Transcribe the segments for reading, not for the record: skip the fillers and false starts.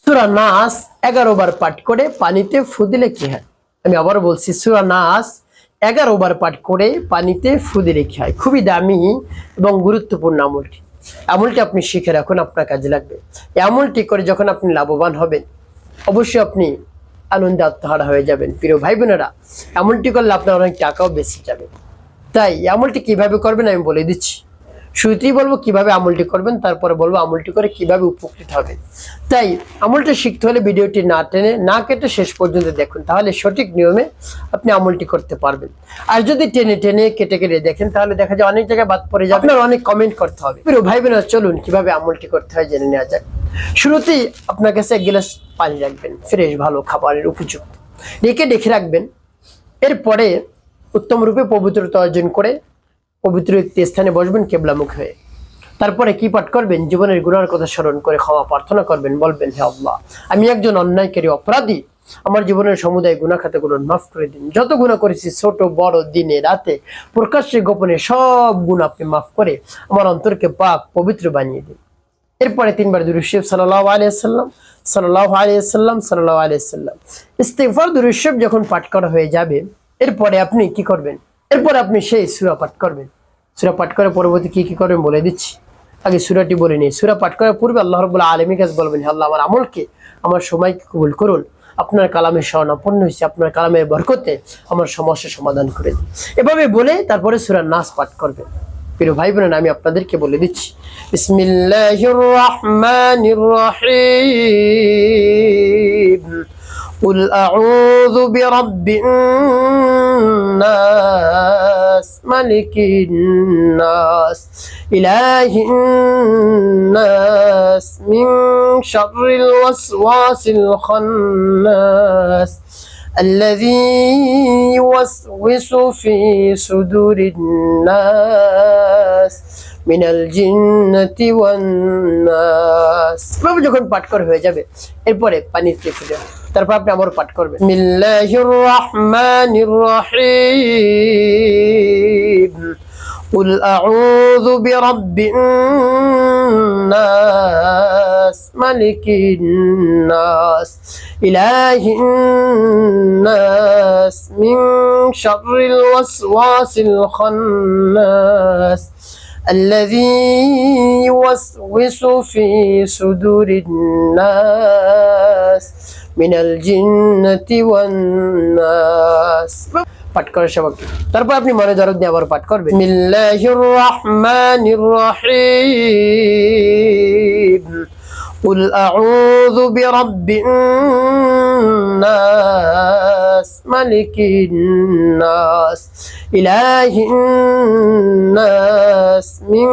সূরা নাস 11 বার পাঠ করে পানিতে ফু দিলে কি হয়? আমি আবার বলছি, সূরা নাস 11 বার পাঠ করে পানিতে ফু দিলে কি হয়? খুবই দামি এবং গুরুত্বপূর্ণ আমলটি। আমলটি আপনি শিখে রাখুন, আপনার কাজে লাগবে। এই আমলটি করে যখন আপনি লাভবান হবেন, অবশ্যই আপনি আনন্দে আত্মহারা হয়ে যাবেন। প্রিয় ভাই বোনেরা, আমলটি করলে আপনার অনেক টাকাও বেঁচে যাবে। তাই আমলটি কিভাবে করবেন আমি বলে দিচ্ছি। শুরুতেই বলবো কিভাবে আমলটি করবেন, তারপরে বলবো আমলটি করে কিভাবে উপকৃত হবেন। তাই আমলটি শিখতে হলে ভিডিওটি না টেনে না কেটে শেষ পর্যন্ত দেখুন, তাহলে সঠিক নিয়মে আপনি আমলটি করতে পারবেন। আর যদি টেনে টেনে কেটে কেটে দেখেন, তাহলে দেখা যায় অনেক জায়গায় বাদ পড়ে যাবে, আপনার অনেক কমেন্ট করতে হবে। প্রিয় ভাই বোনেরা, চলুন কিভাবে আমলটি করতে হয় জেনে নেওয়া যাক। শুরুতেই আপনার কাছে 1 গ্লাস পানি রাখবেন, ফ্রেশ ভালো খাবারের উপযুক্ত, রেখে রাখবেন। এরপরে উত্তম রূপে পবিত্রতা অর্জন করে পবিত্র একটি স্থানে বসবেন কিবলামুখী হয়ে। তারপরে কি পাঠ করবেন? জীবনের গুনার কথা স্মরণ করে ক্ষমা প্রার্থনা করবেন। বলবেন, হে আল্লাহ, আমি একজন অন্যায়কারী অপরাধী, আমার জীবনের সমুদায় গুনাহ খাতাগুলো মাফ করে দিন। যত গুনাহ করেছি, ছোট বড়, দিনে রাতে, প্রকাশ্যে গোপনে, সব গুনাহ আপনি মাফ করে আমার অন্তরকে পাক পবিত্র বানিয়ে দিন। এরপরে 3 বার দুরূদ শরীফ সাল্লাল্লাহু আলাইহি ওয়াসাল্লাম, সাল্লাল্লাহু আলাইহি ওয়াসাল্লাম, সাল্লাল্লাহু আলাইহি ওয়াসাল্লাম ইস্তিগফার দুরূদ শরীফ যখন পাঠ করা হয়ে যাবে, এরপরে আপনি কি করবেন? এরপরে আপনি সেই সূরা পাঠ করবেন। সূরা পাঠ করে পরবর্তী কি করবেন বলে দিচ্ছি। আগে সূরাটি বলে নিই। সূরা পাঠ করার পূর্বে আল্লাহ রাব্বুল আলামিনের কাছে বলবেন, হে আল্লাহ, আমার আমলকে, আমার সময়কে কবুল করুন। আপনার কালামের শরণাপন্ন হয়েছে, আপনার কালামের বরকতে আমার সমস্যার সমাধান করে দিন। এভাবে বলে তারপরে সূরা নাস পাঠ করবেন। প্রিয় ভাই বোনেরা, আমি আপনাদেরকে বলে দিচ্ছি। বিসমিল্লাহির রাহমানির রহিম। قل أعوذ برب الناس ملك الناس إله الناس من شر الوسواس الخناس الذي يوسوس في صدور الناس من الجنة والناس। যখন পাঠ করা হয়ে যাবে, এরপরে পানিতে ফেলে তারপর আপনি আবার পাঠ করবেন। বিসমিল্লাহির রাহমানির রহিম। قل أعوذ برب الناس ملك الناس إله الناس من شر الوسواس الخناس الذي يوسوس في صدور الناس من الجنة والناس। পাঠ করার সময় তারপর আপনি মনে দরদ দিয়ে আবার পাঠ করবেন। বিসমিল্লাহির রাহমানির রহিম। قل أعوذ برب الناس ملك الناس إله الناس من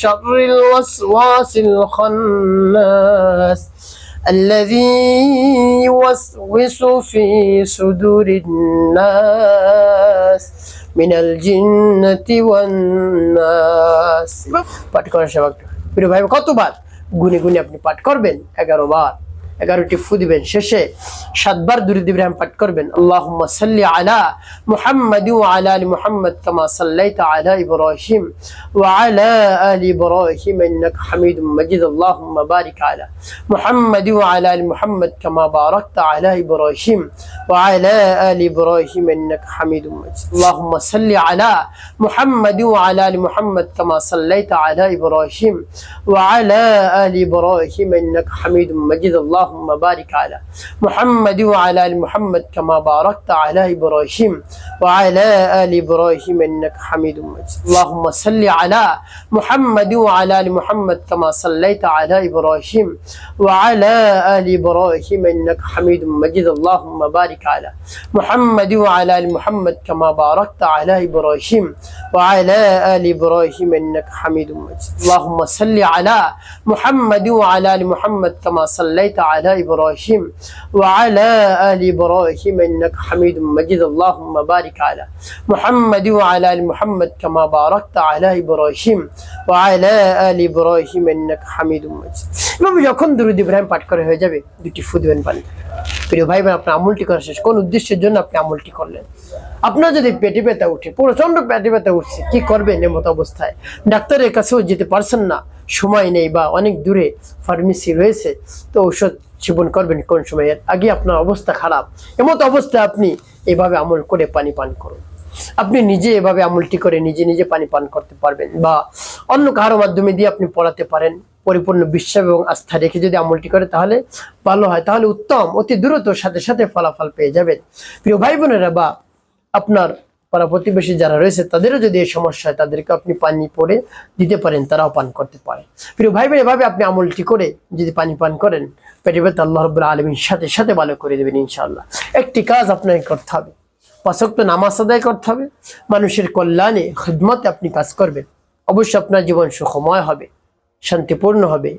شر الوسواس الخناس الذي يوسوس في صدور الناس من الجنة والناس। পাঠ করার সময় প্রিয় ভাই কতবার গুনে গুনে আপনি পাঠ করবেন? 11 বার। 11টি ফু দিবেন। শেষে 7 বার দুরূদ ইব্রাহিম পাঠ করবেন। আল্লাহুম্মা সাল্লি আলা মুহাম্মাদি ওয়া আলা আলি মুহাম্মাদ কামা সাল্লাইতা আলা ইব্রাহিম ওয়া আলা আলি ইব্রাহিম ইন্নাকা হামিদুম মাজিদ। আল্লাহুম্মা বারিক আলা মুহাম্মাদি ওয়া আলা আলি মুহাম্মাদ কামা বারাকতা আলা ইব্রাহিম ওয়া আলা আলি ইব্রাহিম ইন্নাকা হামিদুম মাজিদ। আল্লাহুম্মা সাল্লি আলা মুহাম্মাদি ওয়া আলা আলি মুহাম্মাদ কামা সাল্লাইতা আলা ইব্রাহিম ওয়া আলা আলি ইব্রাহিম ইন্নাকা হামিদুম মাজিদ। اللهم بارك على محمد وعلى ال محمد كما باركت على ابراهيم وعلى ال ابراهيم انك حميد مجيد। اللهم صل على محمد وعلى ال محمد كما صليت على ابراهيم وعلى ال ابراهيم انك حميد مجيد। اللهم بارك على محمد وعلى ال محمد كما باركت على ابراهيم وعلى ال ابراهيم انك حميد مجيد। اللهم صل على محمد وعلى ال محمد كما صليت على إبراهيم وعلى آل إبراهيم إنك حميد مجيد। اللهم بارك على محمد وعلى آل محمد كما باركت على إبراهيم وعلى آل إبراهيم إنك حميد مجيد। এভাবে যখন দুরূদ ইব্রাহিম পাঠ করা হয়ে যাবে, 2টি ফু দিবেন পানি। প্রিয় ভাই বোন, আপনি আমলটি করা শেষ। কোন উদ্দেশ্যের জন্য আপনি আমলটি করলেন? আপনার যদি পেটে ব্যথা উঠে, প্রচন্ড পেটে ব্যথা উঠছে, কি করবেন এমত অবস্থায়? ডাক্তারের কাছেও যেতে পারছেন না, সময় নেই, বা অনেক দূরে ফার্মেসি রয়েছে, তো ঔষধ সেবন করবেন কোন সময়ের আগে আপনার অবস্থা খারাপ, এমত অবস্থায় আপনি এভাবে আমল করে পানি পান করুন। আপনি নিজে এভাবে আমলটি করে নিজে নিজে পানি পান করতে পারবেন, বা অন্য কারো মাধ্যমে দিয়ে আপনি পড়াতে পারেন। পরিপূর্ণ বিশ্বাস এবং আস্থা রেখে যদি আমলটি করে তাহলে ভালো হয়, তাহলে উত্তম, অতি দ্রুত সাথে সাথে ফলাফল পেয়ে যাবেন। প্রিয় ভাই বোনেরা, বা আপনার পাড়া প্রতিবেশী যারা রয়েছে তাদেরও যদি এই সমস্যা হয়, তাদেরকে আপনি পানি পরে দিতে পারেন, তারাও পান করতে পারে। প্রিয় ভাই বোন, এভাবে আপনি আমলটি করে যদি পানি পান করেন, পেটে ব্যথা আল্লাহ রাব্বুল আলামিন সাথে সাথে ভালো করে দেবেন ইনশাআল্লাহ। একটি কাজ আপনাকে করতে হবে, 5 ওয়াক্ত নামাজ আদায় করতে হবে, মানুষের কল্যাণে খিদমতে আপনি কাজ করবেন, অবশ্যই আপনার জীবন সুখময় হবে, শান্তিপূর্ণ হবে।